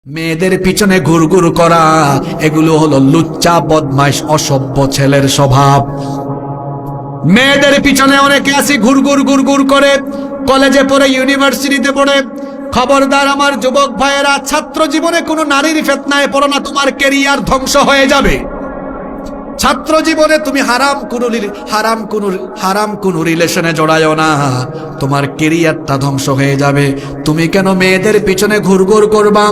মেয়েদের পিছনে ঘুরঘুর করা এগুলো হলো লুচ্চা বদমাইশ অসভ্য ছেলের স্বভাব। মেয়েদের পিছনে অনেকে আছে ঘুরঘুর ঘুরঘুর করে, কলেজে পড়ে, ইউনিভার্সিটিতে পড়ে। খবরদার আমার যুবক ভাইয়েরা, ছাত্র জীবনে কোনো নারীর ফিতনায় পড়ো না, তোমার ক্যারিয়ার ধ্বংস হয়ে যাবে। ছাত্র জীবনে তুমি হারাম কোন রিলেশনে জড়ায়ও না, তোমার ক্যারিয়ারটা ধ্বংস হয়ে যাবে। তুমি কেন মেয়েদের পিছনে ঘুরঘুর করবা?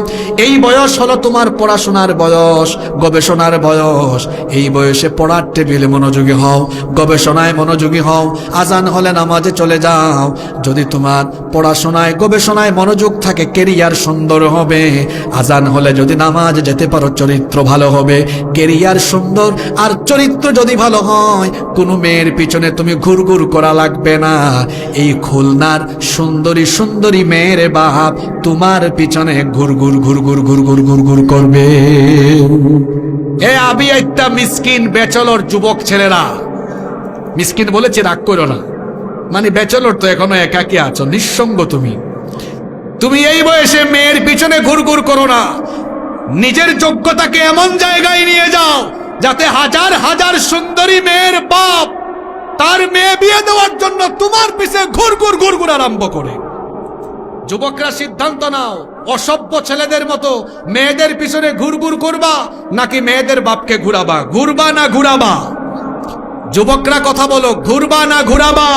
এই বয়স হলো তোমার পড়াশোনার বয়স, গবেষণার বয়স। এই বয়সে পড়ার টেবিলে মনোযোগী হও, গবেষণায় মনোযোগী হও। আজান হলে নামাজে চলে যাও। যদি তোমার পড়াশোনায় গবেষণায় মনোযোগ থাকে, ক্যারিয়ার সুন্দর হবে। আজান হলে যদি নামাজ যেতে পারো, চরিত্র ভালো হবে। ক্যারিয়ার সুন্দর আর চরিত্র যদি ভালো হয়, কোনো মেয়ের পিছনে তুমি ঘুরঘুর করা লাগবে না। এই খুলনার সুন্দরী সুন্দরী মেয়ের বাপ তোমার পিছনে ঘুরঘুর ঘুরঘুর ঘুরঘুর ঘুরঘুর করবে। এ আবি একটা মিসকিন ব্যাচেলর যুবক ছেলেরা, মিসকিন বলেছে রাগ করো না, মানে ব্যাচেলর তো এখনো একাকী আছো, নিঃসঙ্গ। তুমি এই বয়সে মেয়ের পিছনে ঘুরঘুর করো না। নিজের যোগ্যতাকে এমন জায়গায় নিয়ে যাও যাতে হাজার হাজার সুন্দরী মেয়ের বাপ তার মেয়ে বিয়ে দেওয়ার জন্য তোমার পিছে ঘুরঘুর ঘুরঘুর আরম্ভ করে। যুবকরা সিদ্ধান্ত নাও, অসভ্য ছেলেদের মতো মেয়েদের পিছনে ঘুরঘুর করবা নাকি মেয়েদের বাপকে ঘুরাবা? ঘুরবা না ঘুরাবা? যুবকরা কথা বলো, ঘুরবা না ঘুরাবা?